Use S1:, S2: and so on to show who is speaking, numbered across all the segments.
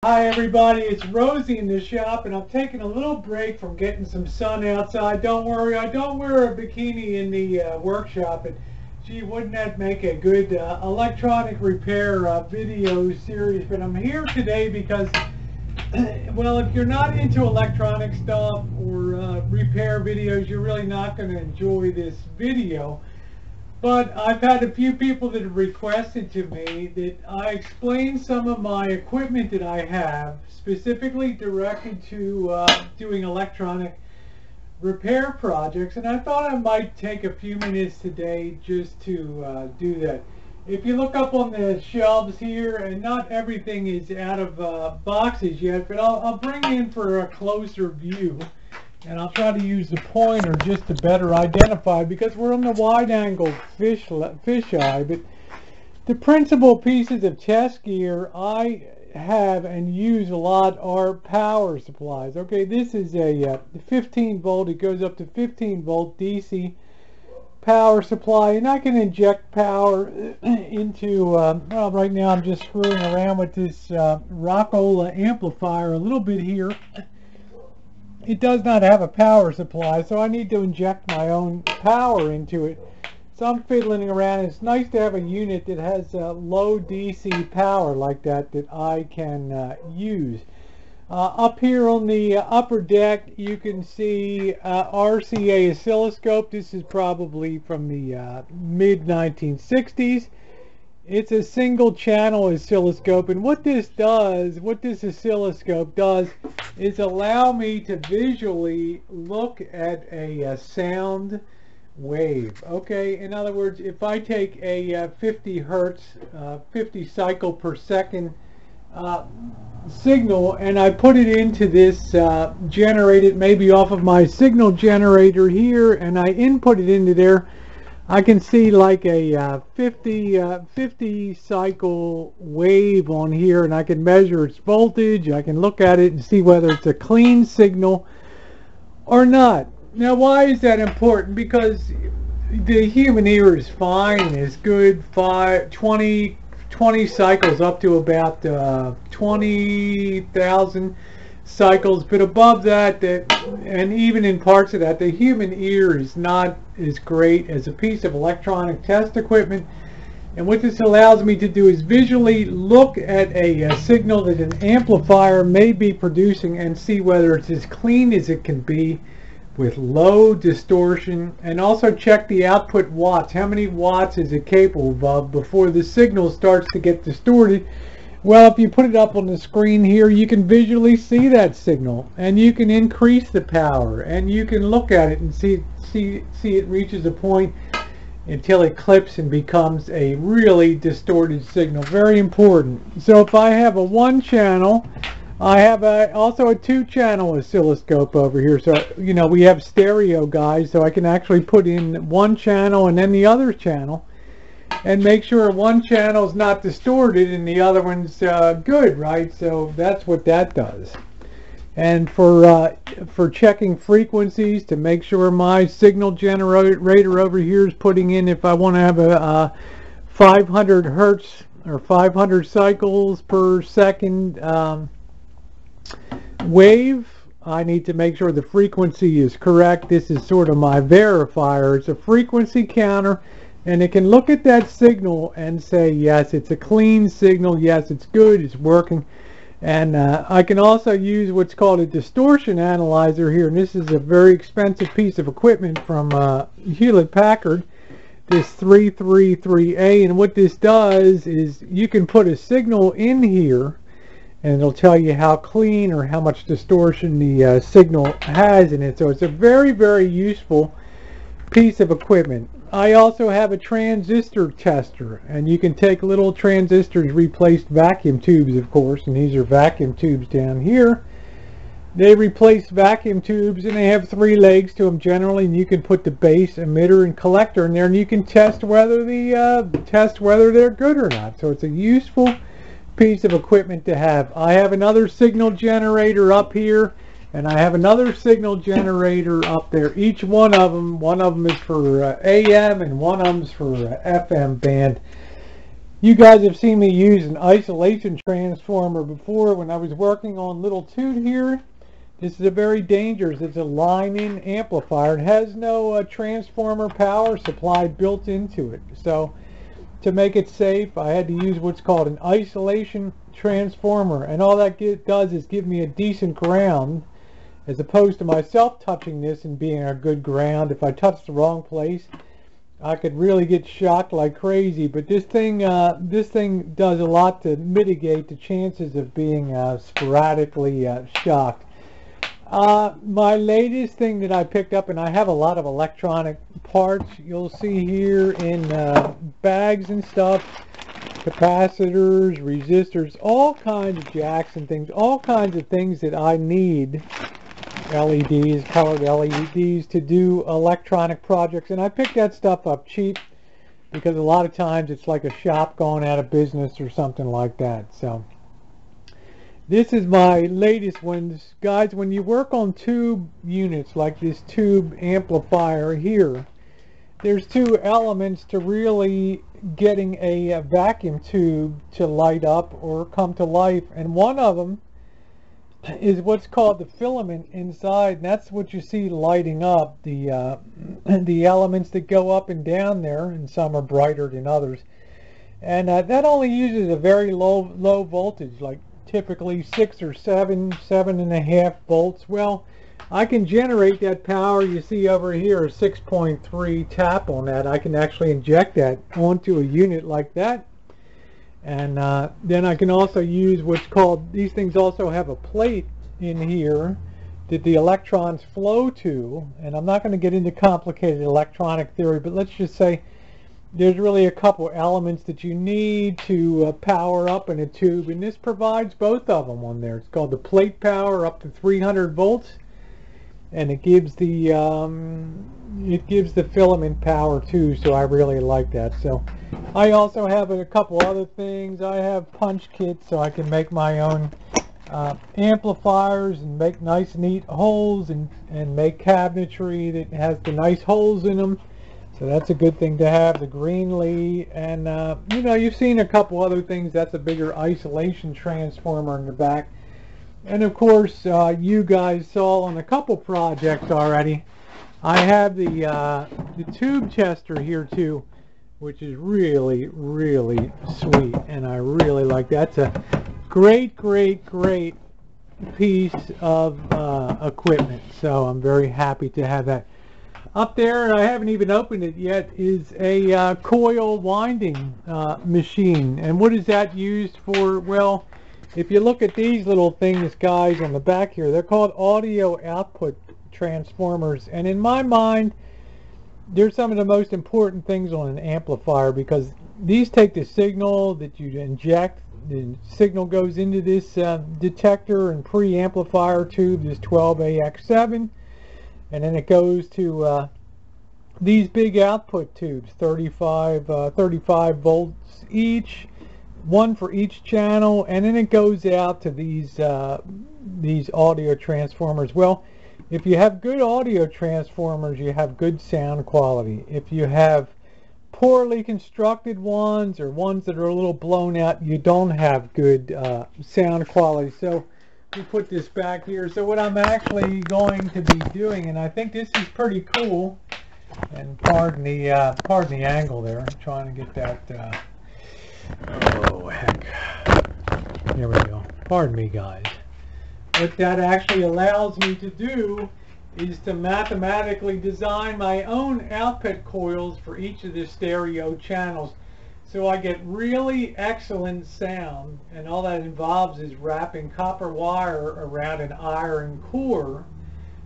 S1: Hi everybody, it's Rosie in the shop and I'm taking a little break from getting some sun outside. Don't worry, I don't wear a bikini in the workshop, and gee, wouldn't that make a good electronic repair video series. But I'm here today because, well, if you're not into electronic stuff or repair videos, you're really not going to enjoy this video. But I've had a few people that have requested to me that I explain some of my equipment that I have, specifically directed to doing electronic repair projects, and I thought I might take a few minutes today just to do that. If you look up on the shelves here, and not everything is out of boxes yet, but I'll bring in for a closer view. And I'll try to use the pointer just to better identify, because we're on the wide-angle fisheye. But the principal pieces of test gear I have and use a lot are power supplies. Okay, this is a 15 volt. It goes up to 15 volt DC power supply, and I can inject power into, well, right now I'm just screwing around with this Rockola amplifier a little bit here. It does not have a power supply, so I need to inject my own power into it. So I'm fiddling around. It's nice to have a unit that has low DC power like that I can use. Up here on the upper deck, you can see RCA oscilloscope. This is probably from the mid-1960s. It's a single channel oscilloscope, and what this oscilloscope does is allow me to visually look at a sound wave. Okay, in other words, if I take a 50 hertz, 50 cycle per second signal, and I put it into this generated maybe off of my signal generator here, and I input it into there, I can see like a 50 cycle wave on here, and I can measure its voltage. I can look at it and see whether it's a clean signal or not. Now, why is that important? Because the human ear is fine and is good 20 cycles up to about 20,000 cycles, but above that, and even in parts of that, the human ear is not as great as a piece of electronic test equipment. And what this allows me to do is visually look at a signal that an amplifier may be producing and see whether it's as clean as it can be with low distortion, and also check the output watts. How many watts is it capable of before the signal starts to get distorted? Well, if you put it up on the screen here, you can visually see that signal, and you can increase the power, and you can look at it and see it reaches a point until it clips and becomes a really distorted signal. Very important. So if I have a one channel, I have also a two channel oscilloscope over here. So, you know, we have stereo guys, so I can actually put in one channel and then the other channel, and make sure one channel's not distorted and the other one's good, right? So that's what that does. And for checking frequencies, to make sure my signal generator over here is putting in, if I want to have a 500 hertz or 500 cycles per second wave, I need to make sure the frequency is correct. This is sort of my verifier. It's a frequency counter, and it can look at that signal and say, yes, it's a clean signal, yes, it's good, it's working. And I can also use what's called a distortion analyzer here, and this is a very expensive piece of equipment from Hewlett-Packard, this 333A, and what this does is you can put a signal in here, and it'll tell you how clean or how much distortion the signal has in it. So it's a very, very useful piece of equipment. I also have a transistor tester, and you can take little transistors, replaced vacuum tubes, of course, and these are vacuum tubes down here. They replace vacuum tubes, and they have three legs to them generally, and you can put the base, emitter, and collector in there, and you can test whether they're good or not. So it's a useful piece of equipment to have. I have another signal generator up here, and I have another signal generator up there. Each one of them is for AM, and one of them is for FM band. You guys have seen me use an isolation transformer before when I was working on Little Toot here. This is a very dangerous. It's a line-in amplifier. It has no transformer power supply built into it. So to make it safe, I had to use what's called an isolation transformer. And all that does is give me a decent ground, as opposed to myself touching this and being a good ground. If I touch the wrong place, I could really get shocked like crazy. But this thing does a lot to mitigate the chances of being sporadically shocked. My latest thing that I picked up, and I have a lot of electronic parts you'll see here in bags and stuff, capacitors, resistors, all kinds of jacks and things, all kinds of things that I need, LEDs, colored LEDs, to do electronic projects. And I picked that stuff up cheap because a lot of times it's like a shop going out of business or something like that. So this is my latest ones. Guys, when you work on tube units like this tube amplifier here, there's two elements to really getting a vacuum tube to light up or come to life, and one of them is what's called the filament inside, and that's what you see lighting up, the elements that go up and down there, and some are brighter than others. And that only uses a very low voltage, like typically 6 or 7.5 volts. Well, I can generate that power. You see over here a 6.3 tap on that. I can actually inject that onto a unit like that. And then I can also use what's called, these things also have a plate in here that the electrons flow to. And I'm not going to get into complicated electronic theory, but let's just say there's really a couple elements that you need to power up in a tube, and this provides both of them on there. It's called the plate power, up to 300 volts, and it gives the filament power too. So I really like that. So I also have a couple other things. I have punch kits so I can make my own amplifiers and make nice neat holes and make cabinetry that has the nice holes in them. So that's a good thing to have, the Greenlee. And you know, you've seen a couple other things. That's a bigger isolation transformer in the back. And of course, you guys saw on a couple projects already, I have the tube tester here too, which is really, really sweet, and I really like that. It's a great piece of equipment. So I'm very happy to have that. Up there, I haven't even opened it yet, is a coil winding machine. And what is that used for? Well, if you look at these little things, guys, on the back here, they're called audio output transformers. And in my mind, they're some of the most important things on an amplifier, because these take the signal that you inject. The signal goes into this detector and pre-amplifier tube, this 12AX7. And then it goes to these big output tubes, 35 volts each, one for each channel, and then it goes out to these audio transformers. Well, if you have good audio transformers, you have good sound quality. If you have poorly constructed ones, or ones that are a little blown out, you don't have good sound quality. So we put this back here. So what I'm actually going to be doing, and I think this is pretty cool, and pardon the angle there, I'm trying to get that, oh heck, there we go, pardon me guys. What that actually allows me to do is to mathematically design my own output coils for each of the stereo channels. So I get really excellent sound, and all that involves is wrapping copper wire around an iron core,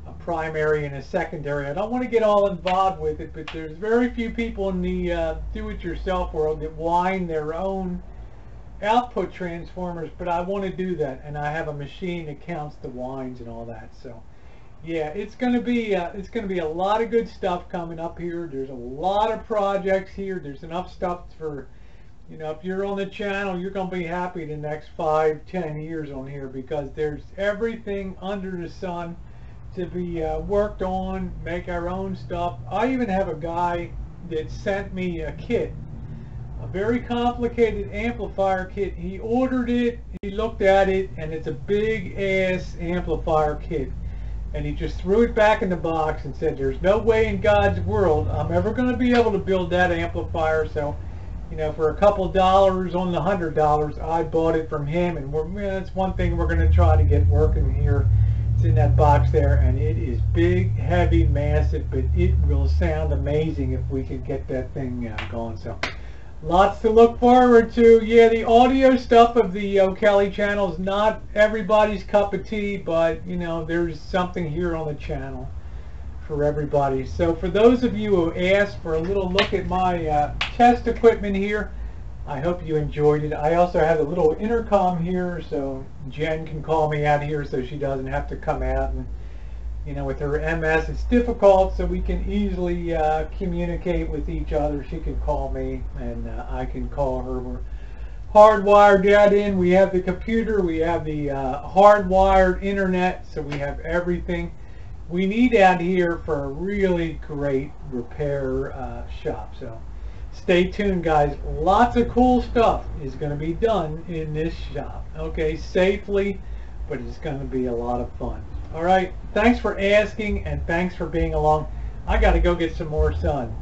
S1: a primary and a secondary. I don't want to get all involved with it, but there's very few people in the do-it-yourself world that wind their own output transformers, but I want to do that, and I have a machine that counts the winds and all that. So yeah, it's going to be a lot of good stuff coming up here. There's a lot of projects here. There's enough stuff for, you know, if you're on the channel, you're going to be happy the next 5-10 years on here, because there's everything under the sun to be worked on. Make our own stuff. I even have a guy that sent me a kit a very complicated amplifier kit. He ordered it, he looked at it, and it's a big ass amplifier kit. And he just threw it back in the box and said, there's no way in God's world I'm ever going to be able to build that amplifier. So, you know, for a couple dollars on the $100, I bought it from him. And that's one thing we're going to try to get working here. It's in that box there, and it is big, heavy, massive, but it will sound amazing if we can get that thing going. So, lots to look forward to. Yeah, the audio stuff of the O'Kelly channel is not everybody's cup of tea, but you know, there's something here on the channel for everybody. So for those of you who asked for a little look at my test equipment here, I hope you enjoyed it. I also have a little intercom here, so Jen can call me out here so she doesn't have to come out. And you know, with her MS, it's difficult, so we can easily communicate with each other. She can call me, and I can call her. We're hardwired that in. We have the computer, we have the hardwired internet, so we have everything we need out here for a really great repair shop. So stay tuned, guys. Lots of cool stuff is going to be done in this shop. Okay, safely, but it's going to be a lot of fun. All right, thanks for asking, and thanks for being along. I got to go get some more sun.